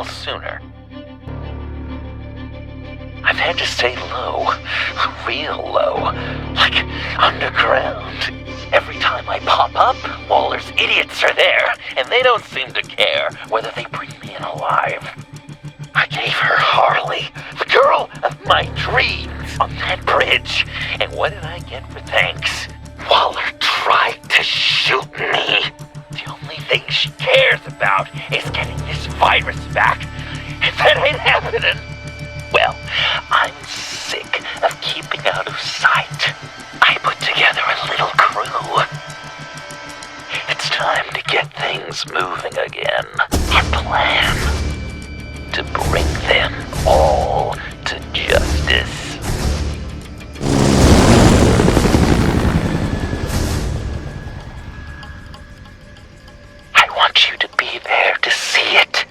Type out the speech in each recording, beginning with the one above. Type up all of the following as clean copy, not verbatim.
while sooner. I've had to stay low, real low, like underground. Every time I pop up, Waller's idiots are there, and they don't seem to care whether they bring me in alive. I gave her Harley, the girl of my dreams, on that bridge, and what did I get for thanks? Waller tried to shoot me. The only thing she cares about is getting this virus back, and that ain't happening. Well, I'm sick of keeping out of sight. I put together a little crew. It's time to get things moving again. Our plan: to bring them all to justice. I want you to be there to see it.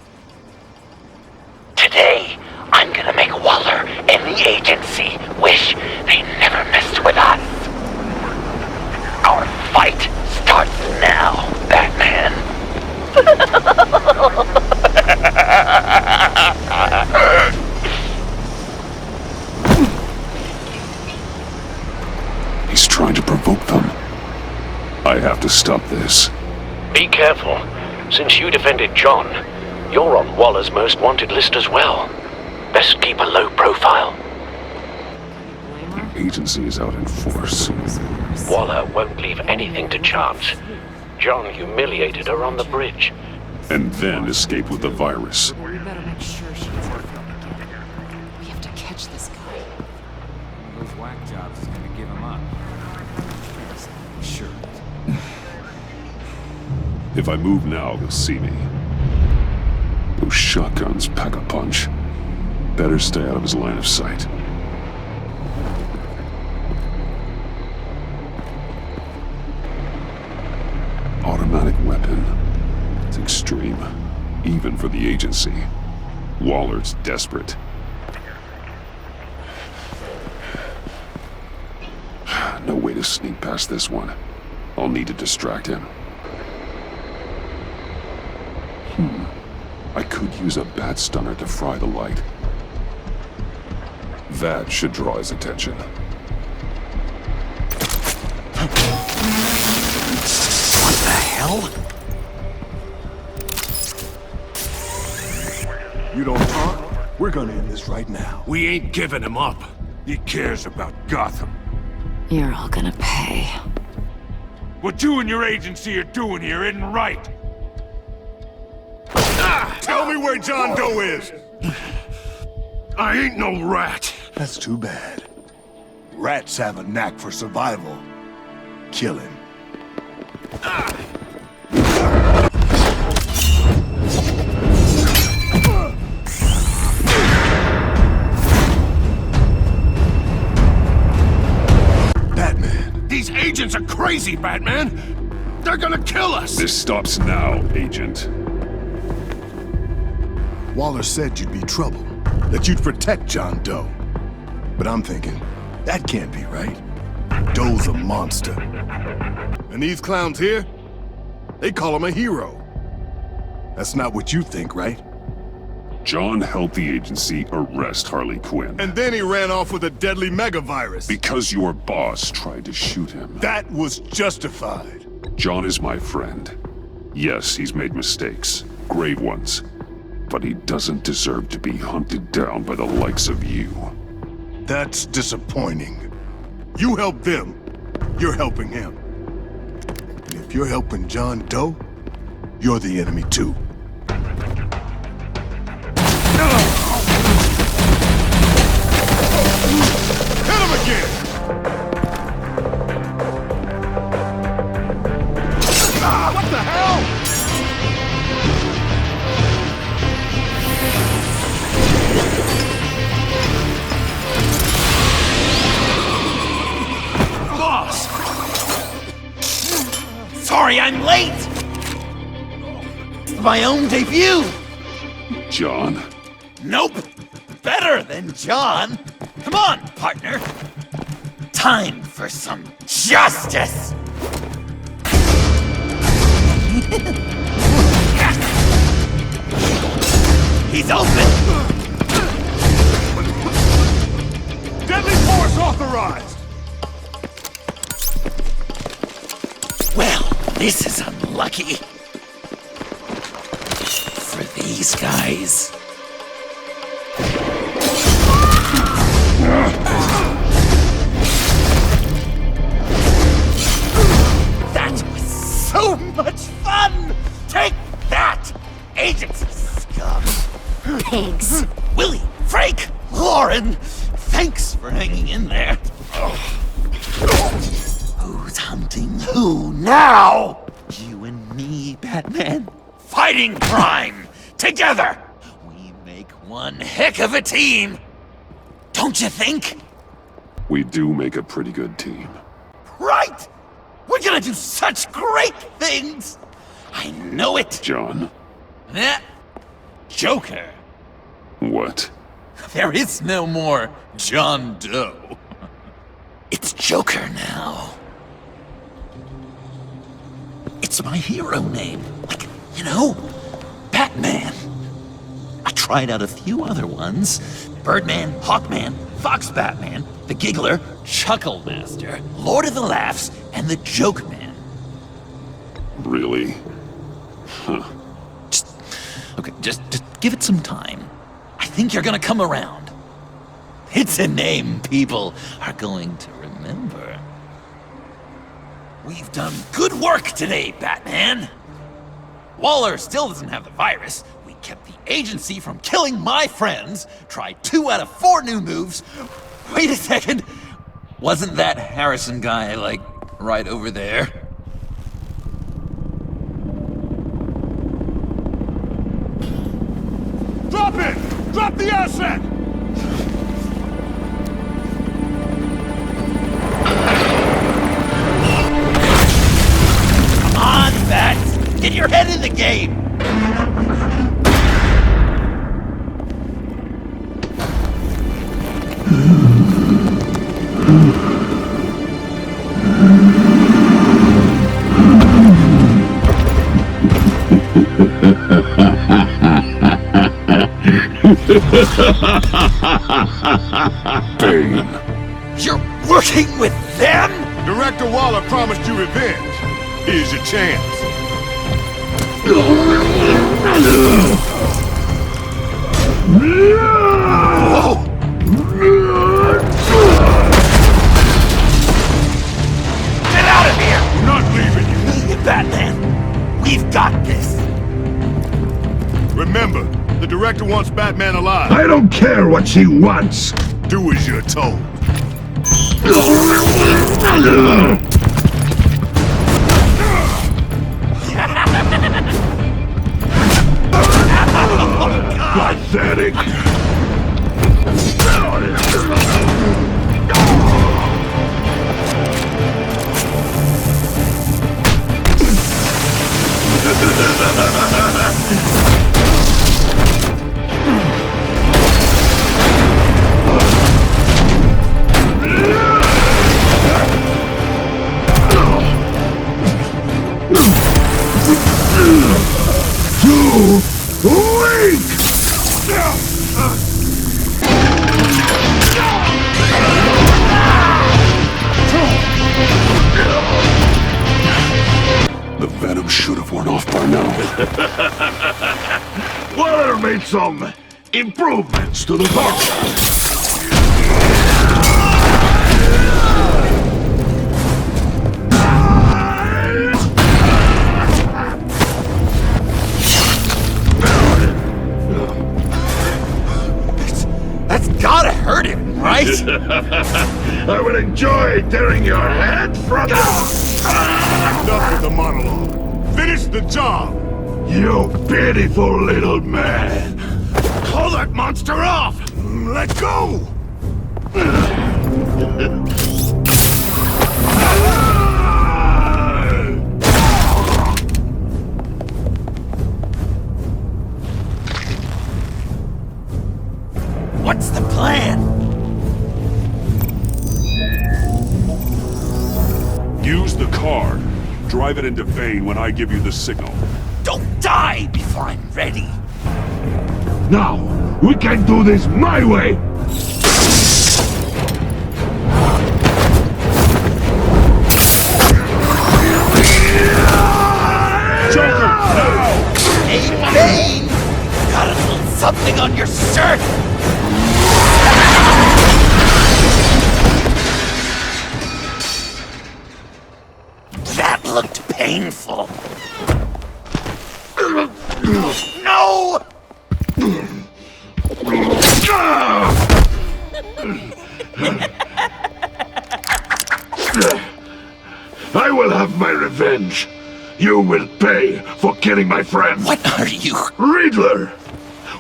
Today, I'm gonna make Waller and the agency wish they never messed with us. Our fight starts now, Batman. He's trying to provoke them. I have to stop this. Be careful. Since you defended John, you're on Waller's most wanted list as well. Best keep a low profile. The agency is out in force. Waller won't leave anything to chance. John humiliated her on the bridge. And then escape with the virus. We better make sure she doesn't come again. We have to catch this guy. Those whack jobs is gonna give him up. Sure. If I move now, they'll see me. Those shotguns pack a punch. Better stay out of his line of sight. Automatic weapon. It's extreme, even for the agency. Waller's desperate. No way to sneak past this one. I'll need to distract him. I could use a bat stunner to fry the light. That should draw his attention. What the hell? You don't talk? We're gonna end this right now. We ain't giving him up. He cares about Gotham. You're all gonna pay. What you and your agency are doing here isn't right. Tell me where John Doe is! I ain't no rat. That's too bad. Rats have a knack for survival. Kill him. Batman! These agents are crazy, Batman! They're gonna kill us! This stops now, Agent. Waller said you'd be trouble, that you'd protect John Doe. But I'm thinking, that can't be right. Doe's a monster. And these clowns here, they call him a hero. That's not what you think, right? John helped the agency arrest Harley Quinn. And then he ran off with a deadly megavirus. Because your boss tried to shoot him. That was justified. John is my friend. Yes, he's made mistakes. Grave ones. But he doesn't deserve to be hunted down by the likes of you. That's disappointing. You help them, you're helping him. And if you're helping John Doe, you're the enemy too. Hit him again! What the hell? Sorry I'm late! My own debut! John? Nope! Better than John! Come on, partner! Time for some justice! He's open! Deadly force authorized! Well, this is unlucky. For these guys. That was so much fun! Take that, agents of scum! Pigs. Willie, Frank, Lauren, thanks for hanging in there. Who's hunting who now? You and me, Batman. Fighting crime together. We make one heck of a team. Don't you think? We do make a pretty good team. Right? We're gonna do such great things. I know it. John, Eh? Joker. what? There is no more John Doe. It's Joker now. It's my hero name. Like, you know, Batman. I tried out a few other ones. Birdman, Hawkman, Fox Batman, the Giggler, Chuckle Master, Lord of the Laughs, and the Joke Man. Really? Just give it some time. I think you're gonna come around. It's a name people are going to remember. We've done good work today, Batman. Waller still doesn't have the virus. We kept the agency from killing my friends. Tried 2 out of 4 new moves. Wait a second. Wasn't that Harrison guy, like, right over there? Drop it! Drop the asset! Come on, Bats! Get your head in the game! Bane. You're working with them? Director Waller promised you revenge. Here's your chance. Get out of here! We're not leaving you. Batman, we've got this. Remember, the director wants Batman alive. I don't care what she wants. Do as you're told. Pathetic. Too weak! The venom should have worn off by now. Waller made some improvements to the car. That's gotta hurt him, right? I will enjoy tearing your head from Enough with the monologue. Finish the job. you pitiful little man. Call that monster off. Let go. What's the plan? Use the car. Drive it into Bane when I give you the signal. Don't die before I'm ready. Now, we can do this my way! Joker, now! Hey, Bane! Got a little something on your shirt! That looked painful. No! I will have my revenge. You will pay for killing my friend. What are you? Riddler!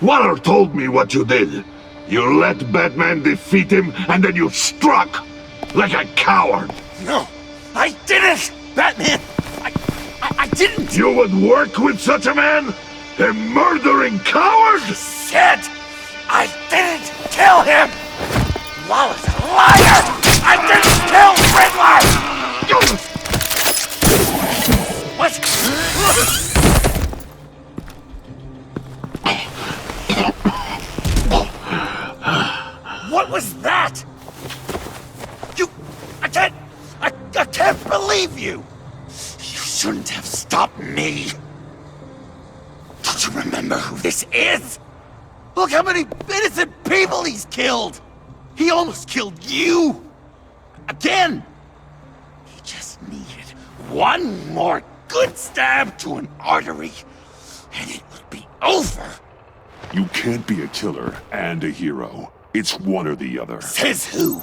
Waller told me what you did. You let Batman defeat him, and then you struck! Like a coward! No, I didn't! Batman! I didn't! You would work with such a man? A murdering coward? Said I didn't kill him! Waller's a liar! I didn't kill Riddler! What? What was that? I can't believe you! You shouldn't have stopped me! Don't you remember who this is? Look how many innocent people he's killed! He almost killed you! Again! He just needed one more good stab to an artery, and it would be over! You can't be a killer and a hero. It's one or the other. Says who?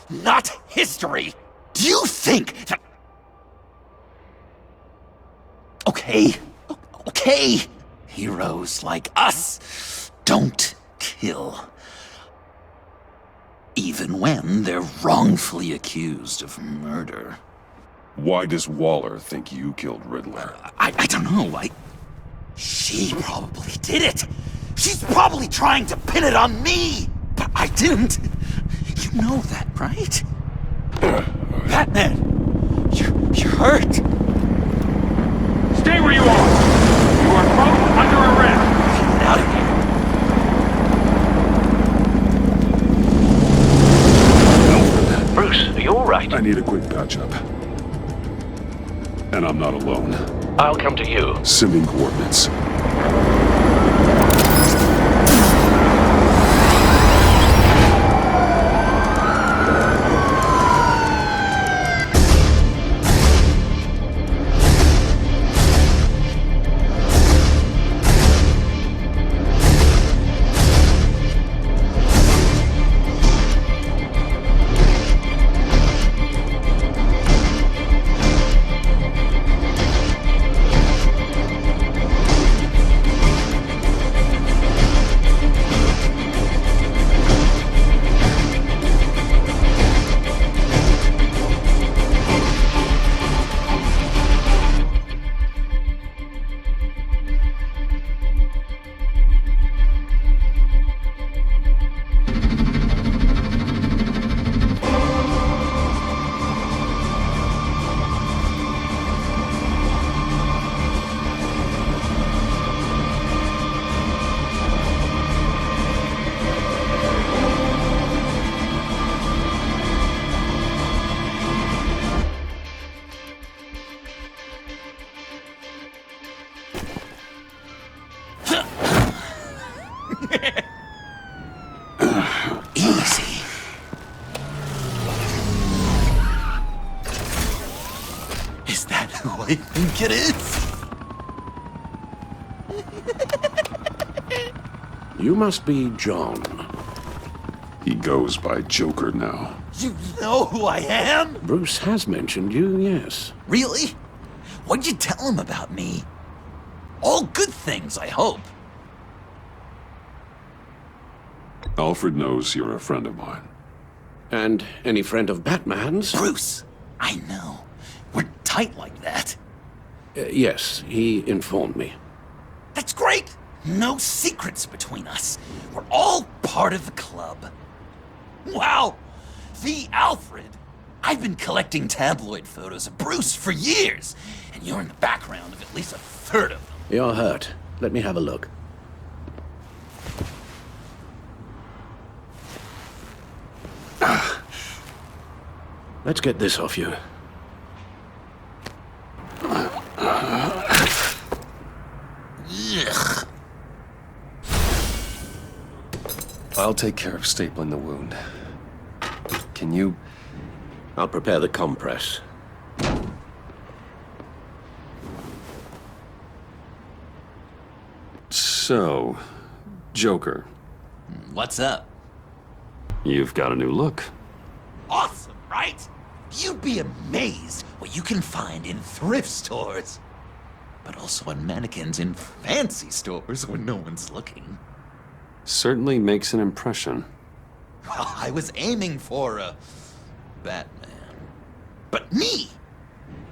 Not history! Do you think that... Okay. Heroes like us don't kill. Even when they're wrongfully accused of murder. Why does Waller think you killed Riddler? I don't know, She probably did it! She's probably trying to pin it on me! But I didn't! You know that, right? Batman! You're hurt! Stay where you are! You are both under arrest! Get out of here! Bruce, are you alright? I need a quick patch-up. And I'm not alone. I'll come to you. Sending coordinates. Easy. Is that who I think it is? You must be John. He goes by Joker now. You know who I am? Bruce has mentioned you, yes. Really? What'd you tell him about me? All good things, I hope. Alfred knows you're a friend of mine. And any friend of Batman's? Bruce, I know. We're tight like that. Yes, he informed me. That's great! No secrets between us. We're all part of the club. Wow! The Alfred! I've been collecting tabloid photos of Bruce for years, and you're in the background of at least a third of them. You're hurt. Let me have a look. Let's get this off you. Ugh. I'll take care of stapling the wound. Can you... I'll prepare the compress. So, Joker, What's up? you've got a new look. Awesome, right? You'd be amazed what you can find in thrift stores. But also on mannequins in fancy stores when no one's looking. Certainly makes an impression. Well, I was aiming for a Batman. But me!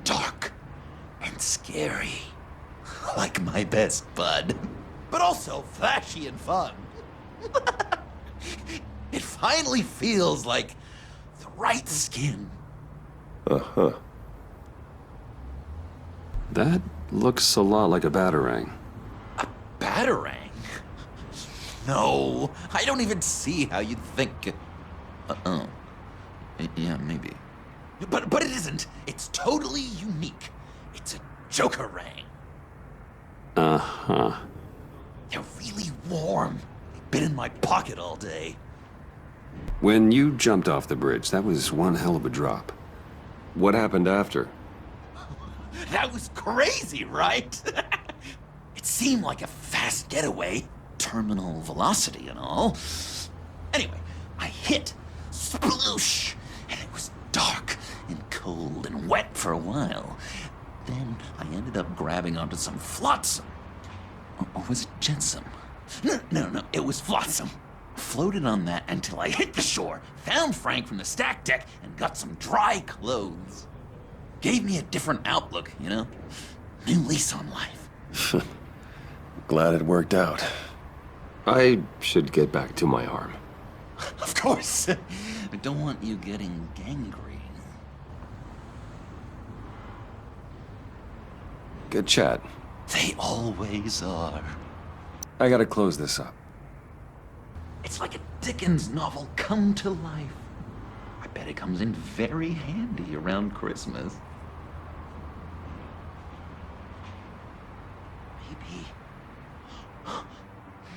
Dark and scary. Like my best bud. But also flashy and fun. It finally feels like the right skin. Uh-huh. That looks a lot like a batarang. Batarang? No, I don't even see how you'd think. Uh-oh. Yeah, maybe. But it isn't. It's totally unique. It's a Joker-rang. Uh-huh. They're really warm. They've been in my pocket all day. When you jumped off the bridge, that was one hell of a drop. What happened after? That was crazy, right? It seemed like a fast getaway. Terminal velocity and all. Anyway, I hit. Sploosh! And it was dark and cold and wet for a while. Then I ended up grabbing onto some flotsam. Or was it jetsam? No, it was flotsam. Floated on that until I hit the shore, found Frank from the stack deck, and got some dry clothes. Gave me a different outlook, you know? New lease on life. Glad it worked out. I should get back to my arm. Of course. I don't want you getting gangrene. Good chat. They always are. I gotta close this up. It's like a Dickens novel come to life. I bet it comes in very handy around Christmas.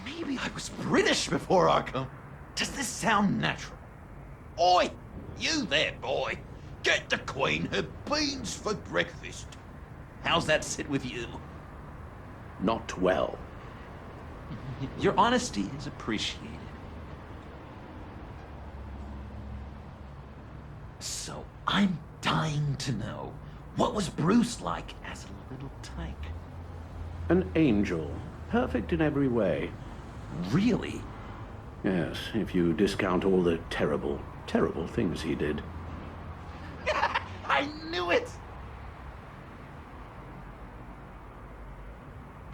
Maybe I was British before Arkham. Does this sound natural? Oi! You there, boy! Get the Queen her beans for breakfast. How's that sit with you? Not well. Your honesty is appreciated. So, I'm dying to know, what was Bruce like as a little tyke? An angel. Perfect in every way. Really? Yes, if you discount all the terrible, terrible things he did. I knew it!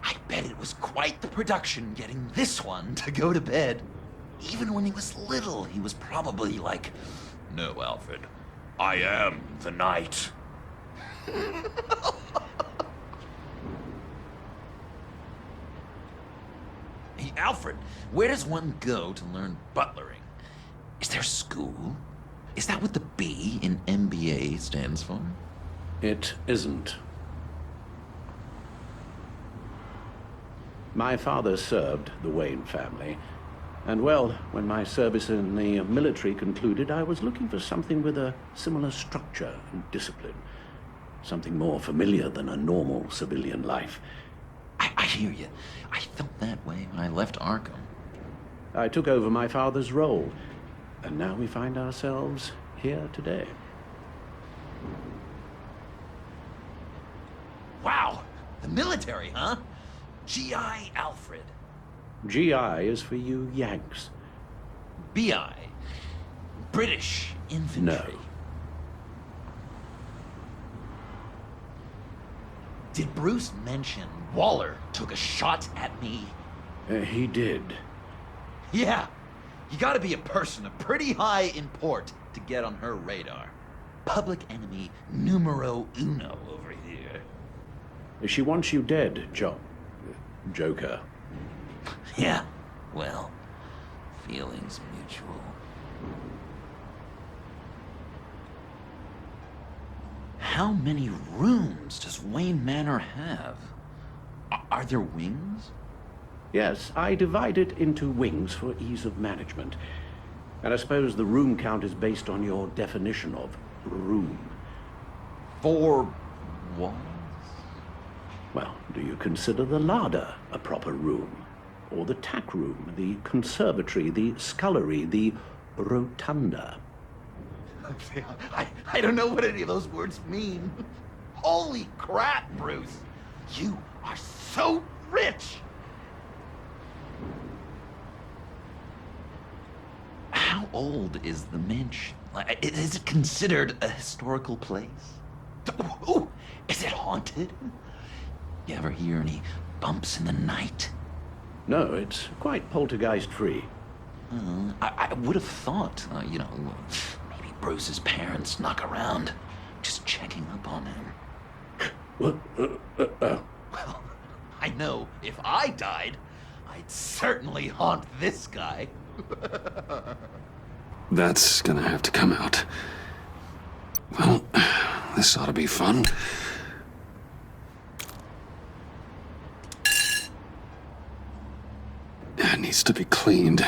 I bet it was quite the production getting this one to go to bed. Even when he was little, he was probably like, "No, Alfred, I am the knight." Hey, Alfred, where does one go to learn butlering? Is there school? Is that what the B in MBA stands for? It isn't. My father served the Wayne family. And well, when my service in the military concluded, I was looking for something with a similar structure and discipline. Something more familiar than a normal civilian life. I hear you. I felt that way when I left Arkham. I took over my father's role, and now we find ourselves here today. Wow! The military, huh? G.I. Alfred. GI is for you Yanks. B.I. British infantry. No. Did Bruce mention Waller took a shot at me? He did. Yeah. You gotta be a person of pretty high import to get on her radar. Public enemy numero uno over here. She wants you dead, Joker. Yeah, well, feelings mutual. how many rooms does Wayne Manor have? Are there wings? Yes, I divide it into wings for ease of management. And I suppose the room count is based on your definition of room. 4 walls? Well, do you consider the larder a proper room? Or the tack room, the conservatory, the scullery, the rotunda? I don't know what any of those words mean. Holy crap, Bruce! You are so rich! How old is the mansion? Is it considered a historical place? Ooh, is it haunted? You ever hear any bumps in the night? No, it's quite poltergeist-free. I would have thought, maybe Bruce's parents snuck around, just checking up on him. Well, I know if I died, I'd certainly haunt this guy. That's gonna have to come out. Well, this ought to be fun. It needs to be cleaned.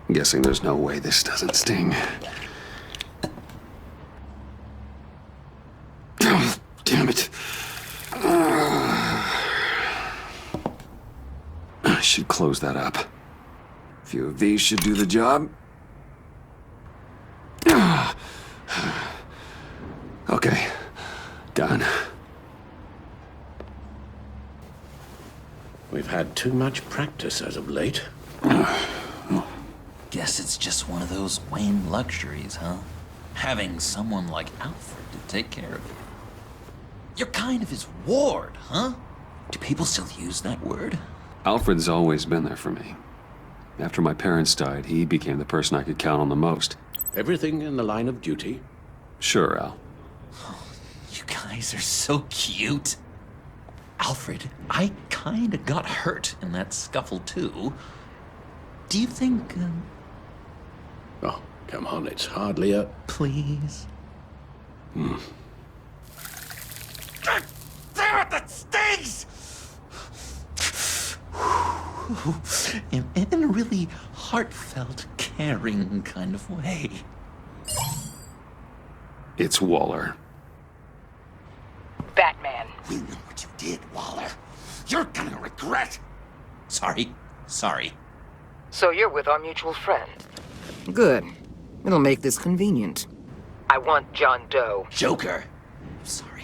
I'm guessing there's no way this doesn't sting. Oh, damn it. I should close that up. A few of these should do the job. Okay, done. We've had too much practice as of late. Guess it's just one of those Wayne luxuries, huh? Having someone like Alfred to take care of you. You're kind of his ward, huh? Do people still use that word? Alfred's always been there for me. After my parents died, he became the person I could count on the most. Everything in the line of duty? Sure, Al. You guys are so cute. Alfred, I kinda got hurt in that scuffle too. Do you think, Oh, come on, it's hardly a... Please? God damn it, that stings! In a really heartfelt, caring kind of way. It's Waller. Batman. We know what you did, Waller. You're gonna regret. Sorry. So you're with our mutual friend. Good. It'll make this convenient. I want John Doe. Joker. Sorry.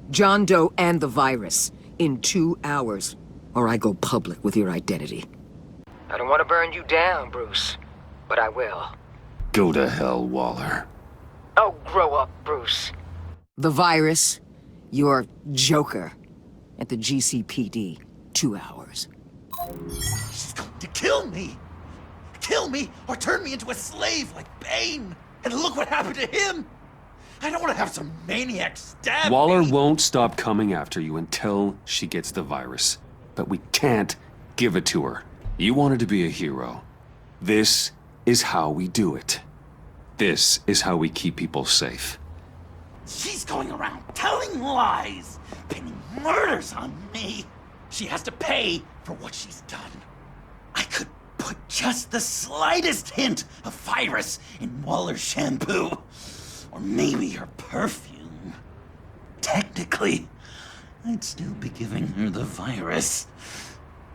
John Doe and the virus in 2 hours, or I go public with your identity. I don't want to burn you down, Bruce, but I will. Go to hell, Waller. Oh, grow up, Bruce. The virus, your Joker, at the GCPD, 2 hours. She's going to kill me! Kill me or turn me into a slave like Bane! And look what happened to him! I don't want to have some maniac stab Waller me. won't stop coming after you until she gets the virus. But we can't give it to her. You wanted to be a hero. This is how we do it. This is how we keep people safe. She's going around telling lies, pinning murders on me. She has to pay for what she's done. I could put just the slightest hint of virus in Waller's shampoo. Or maybe her perfume. Technically, I'd still be giving her the virus.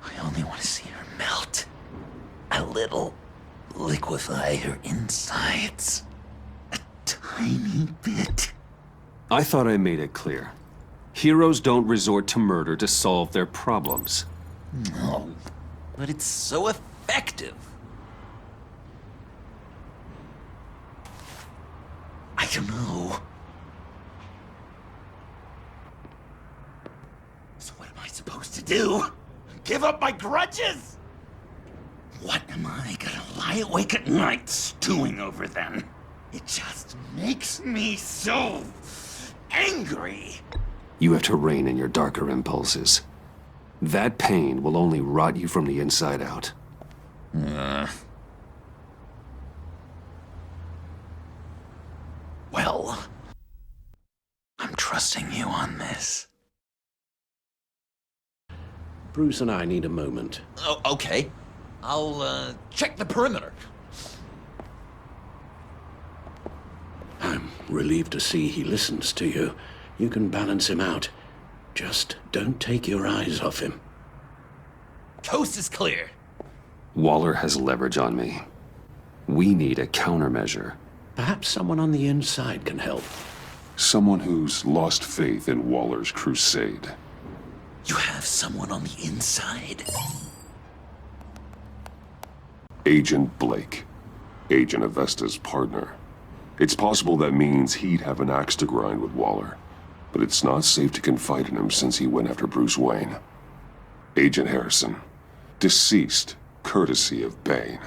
I only want to see her melt. A little. Liquefy her insides. A tiny bit. I thought I made it clear. Heroes don't resort to murder to solve their problems. No, but it's so effective. I don't know. So what am I supposed to do? Give up my grudges? What am I gonna lie awake at night stewing over then? It just makes me so angry. You have to rein in your darker impulses. That pain will only rot you from the inside out. Well, trusting you on this. Bruce and I need a moment. Oh, okay. I'll, check the perimeter. I'm relieved to see he listens to you. You can balance him out. Just don't take your eyes off him. Coast is clear. Waller has leverage on me. We need a countermeasure. Perhaps someone on the inside can help. Someone who's lost faith in Waller's crusade. You have someone on the inside? Agent Blake. Agent Avesta's partner. It's possible that means he'd have an axe to grind with Waller. But it's not safe to confide in him since he went after Bruce Wayne. Agent Harrison. Deceased, courtesy of Bane.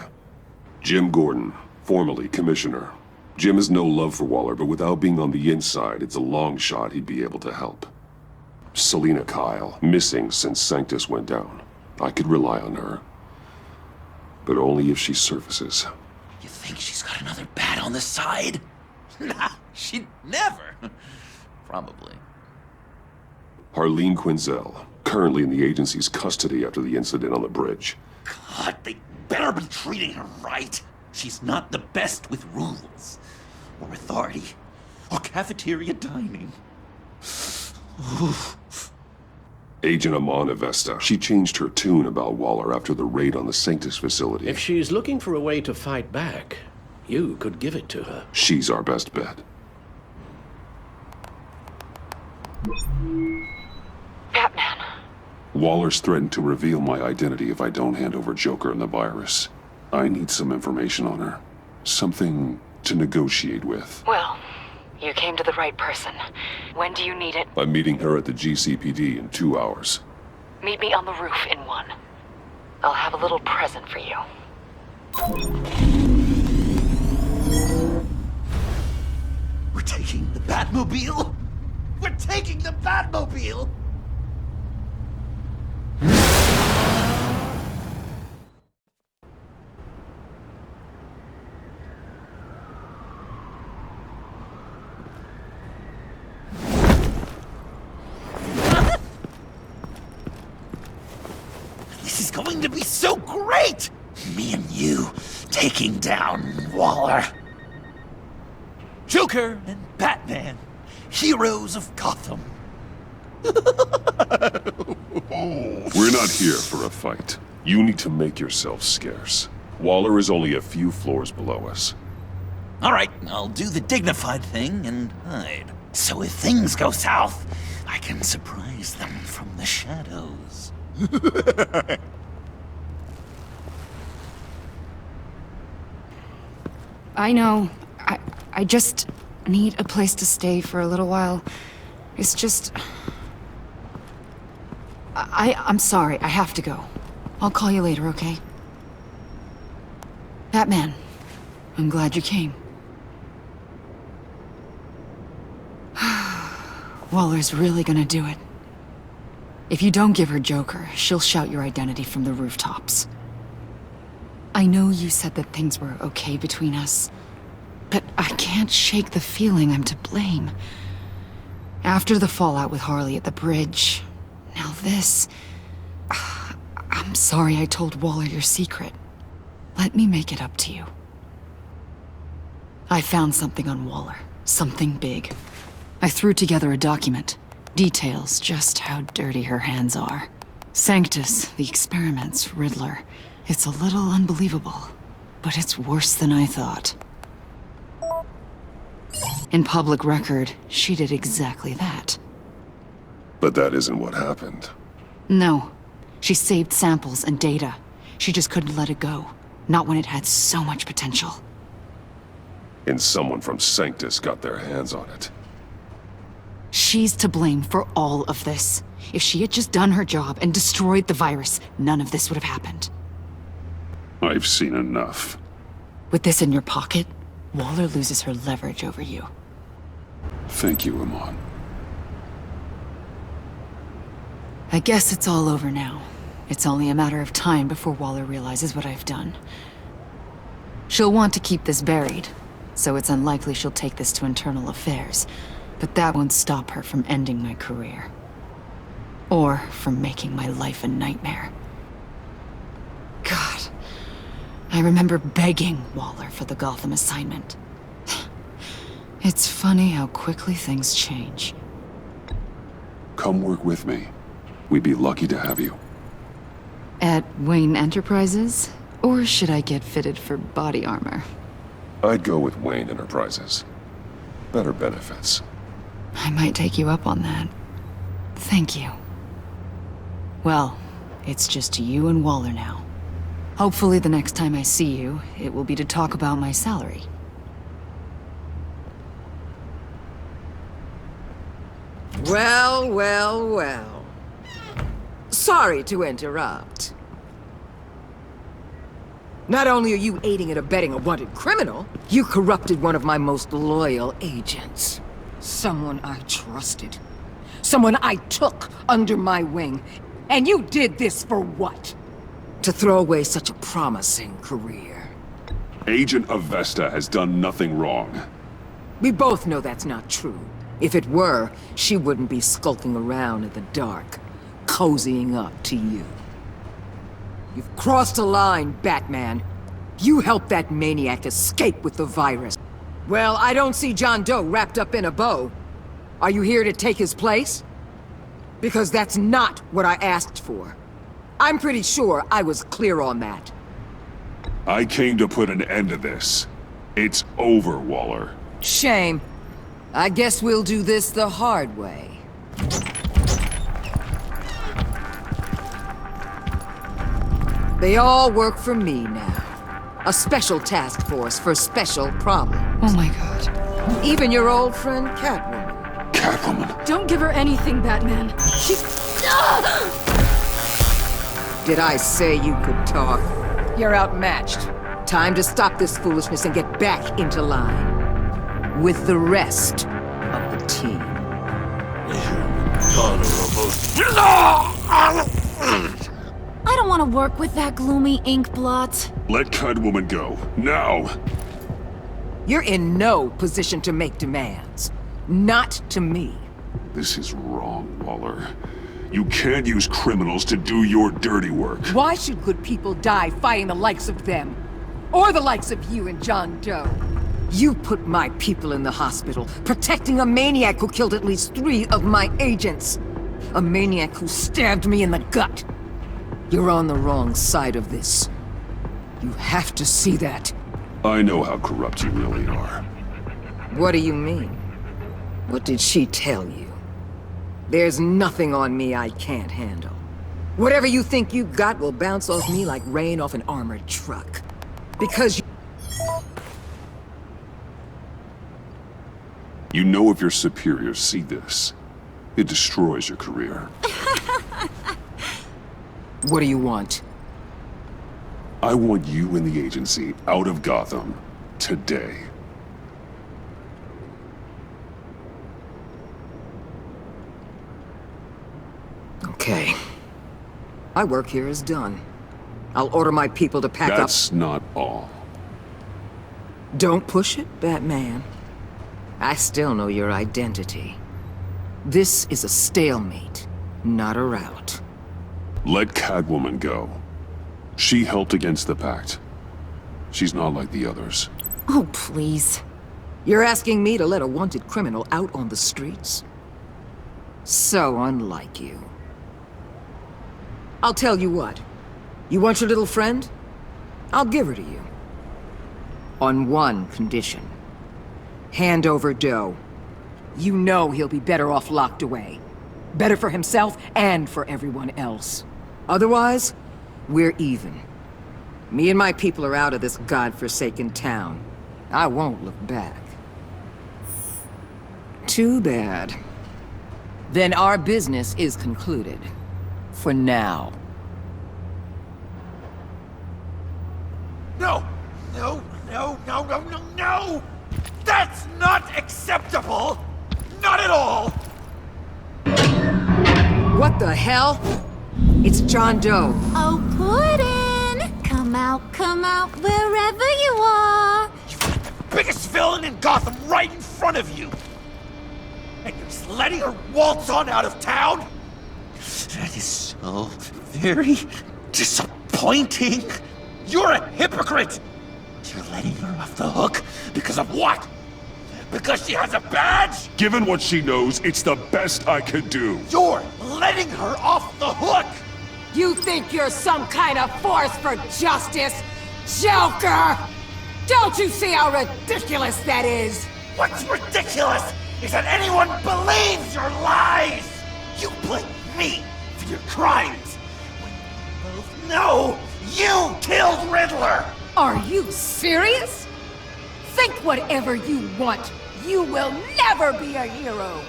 Jim Gordon, formerly Commissioner. Jim has no love for Waller, but without being on the inside, it's a long shot he'd be able to help. Selina Kyle, missing since Sanctus went down. I could rely on her. But only if she surfaces. You think she's got another bat on the side? Nah, she'd never. Probably. Harleen Quinzel, currently in the agency's custody after the incident on the bridge. God, they better be treating her right. She's not the best with rules, or authority, or cafeteria dining. Agent Amon Avesta. She changed her tune about Waller after the raid on the Sanctus facility. If she's looking for a way to fight back, you could give it to her. She's our best bet. Batman. Waller's threatened to reveal my identity if I don't hand over Joker and the virus. I need some information on her. Something to negotiate with. Well, you came to the right person. When do you need it? I'm meeting her at the GCPD in 2 hours. Meet me on the roof in 1. I'll have a little present for you. We're taking the Batmobile? We're taking the Batmobile! This is going to be so great! Me and you taking down Waller. Joker and Batman, heroes of Gotham. We're not here for a fight. You need to make yourself scarce. Waller is only a few floors below us. All right, I'll do the dignified thing and hide. So if things go south, I can surprise them from the shadows. I know. I just need a place to stay for a little while. It's just... I'm sorry, I have to go. I'll call you later, okay? Batman, I'm glad you came. Waller's really gonna do it. If you don't give her Joker, she'll shout your identity from the rooftops. I know you said that things were okay between us, but I can't shake the feeling I'm to blame. After the fallout with Harley at the bridge, now this... I'm sorry I told Waller your secret. Let me make it up to you. I found something on Waller. Something big. I threw together a document. Details just how dirty her hands are. Sanctus, the experiments, Riddler. It's a little unbelievable, but it's worse than I thought. In public record, she did exactly that. But that isn't what happened. No. She saved samples and data. She just couldn't let it go. Not when it had so much potential. And someone from Sanctus got their hands on it. She's to blame for all of this. If she had just done her job and destroyed the virus, none of this would have happened. I've seen enough. With this in your pocket, Waller loses her leverage over you. Thank you, Amon. I guess it's all over now. It's only a matter of time before Waller realizes what I've done. She'll want to keep this buried, so it's unlikely she'll take this to internal affairs. But that won't stop her from ending my career. Or from making my life a nightmare. God, I remember begging Waller for the Gotham assignment. It's funny how quickly things change. Come work with me. We'd be lucky to have you. At Wayne Enterprises? Or should I get fitted for body armor? I'd go with Wayne Enterprises. Better benefits. I might take you up on that. Thank you. Well, it's just you and Waller now. Hopefully the next time I see you, it will be to talk about my salary. Well, well, well. Sorry to interrupt. Not only are you aiding and abetting a wanted criminal, you corrupted one of my most loyal agents. Someone I trusted. Someone I took under my wing. And you did this for what? To throw away such a promising career. Agent Avesta has done nothing wrong. We both know that's not true. If it were, she wouldn't be skulking around in the dark, cozying up to you. You've crossed a line, Batman. You helped that maniac escape with the virus. Well, I don't see John Doe wrapped up in a bow. Are you here to take his place? Because that's not what I asked for. I'm pretty sure I was clear on that. I came to put an end to this. It's over, Waller. Shame. I guess we'll do this the hard way. They all work for me now. A special task force for special problems. Oh my god. Even your old friend Catwoman. Catwoman? Don't give her anything, Batman. She... Did I say you could talk? You're outmatched. Time to stop this foolishness and get back into line. With the rest of the team. I don't want to work with that gloomy ink blot. Let Catwoman go. Now! You're in no position to make demands. Not to me. This is wrong, Waller. You can't use criminals to do your dirty work. Why should good people die fighting the likes of them? Or the likes of you and John Doe? You put my people in the hospital, protecting a maniac who killed at least 3 of my agents. A maniac who stabbed me in the gut. You're on the wrong side of this. You have to see that. I know how corrupt you really are. What do you mean? What did she tell you? There's nothing on me I can't handle. Whatever you think you got will bounce off me like rain off an armored truck. Because you know if your superiors see this, it destroys your career. What do you want? I want you and the agency out of Gotham today. Okay. My work here is done. I'll order my people to pack up. That's not all. Don't push it, Batman. I still know your identity. This is a stalemate, not a rout. Let Catwoman go. She helped against the Pact. She's not like the others. Oh, please. You're asking me to let a wanted criminal out on the streets? So unlike you. I'll tell you what. You want your little friend? I'll give her to you. On one condition. Hand over Doe. You know he'll be better off locked away. Better for himself and for everyone else. Otherwise, we're even. Me and my people are out of this godforsaken town. I won't look back. Too bad. Then our business is concluded. For now. No! No, no, no, no, no, no! That's not acceptable! Not at all! What the hell? It's John Doe. Oh, Puddin'! Come out, wherever you are! You've got the biggest villain in Gotham right in front of you! and you're just letting her waltz on out of town? That is so very disappointing. You're a hypocrite. You're letting her off the hook because of what? Because she has a badge? Given what she knows, it's the best I could do. You're letting her off the hook! You think you're some kind of force for justice, Joker? Don't you see how ridiculous that is? What's ridiculous is that anyone believes your lies! You blame me for your crimes, when you both know you killed Riddler! Are you serious? Think whatever you want. You will never be a hero.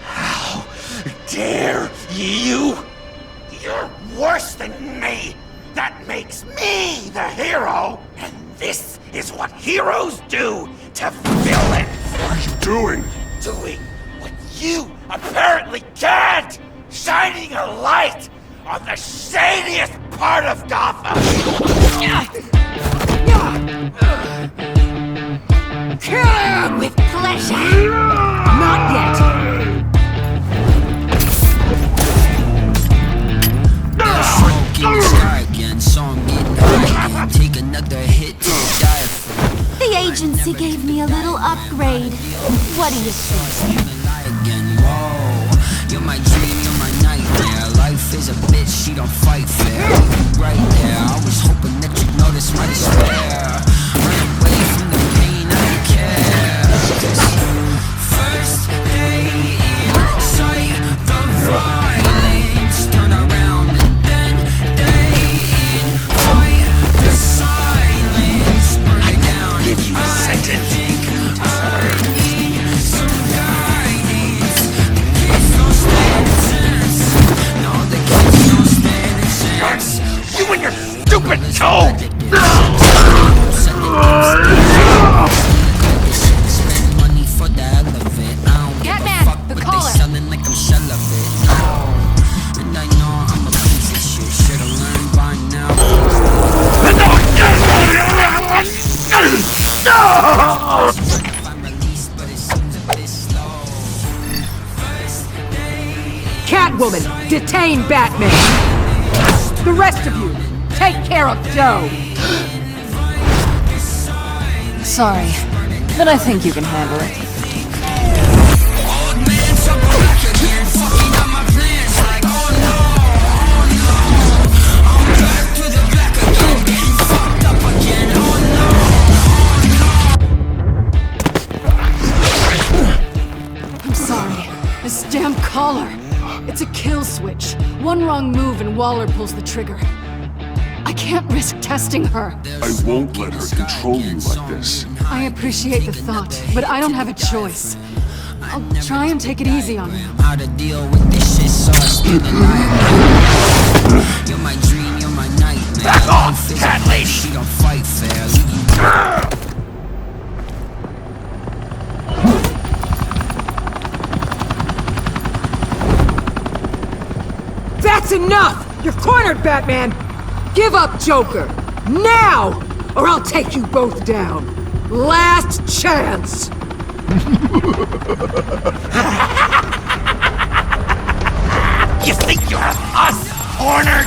How dare you? You're worse than me. That makes me the hero. And this is what heroes do to villains. What are you doing? Doing what you apparently can't. Shining a light on the shadiest part of Gotham. Kill him! With pleasure! Not yet! Smoking the sky again, so I'm getting high again. Take another hit to the diaphragm. The agency gave me a little upgrade. What do you think? Again, whoa. You're my dream, you're my nightmare. Life is a bitch, she don't fight fair. Right there, I was hoping that you'd notice my despair. Run away from the pain, I don't care. First day in sight, the violence. Turn around and then day in fight, the silence. Burn it down. Give you a sentence. You and your stupid toe! Catman, the collar! Catwoman, detain Batman! The rest of you, take care of Joe! Sorry, but I think you can handle it. I'm sorry. This damn collar. It's a kill switch. One wrong move and Waller pulls the trigger. I can't risk testing her. I won't let her control you like this. I appreciate the thought, but I don't have a choice. I'll try and take it easy on you. How to deal with this shit, so I stay alive. You're my dream, you're my nightmare. Back off, cat lady! She don't fight fair. That's enough! You're cornered, Batman! Give up, Joker! Now! Or I'll take you both down! Last chance! You think you're us, cornered?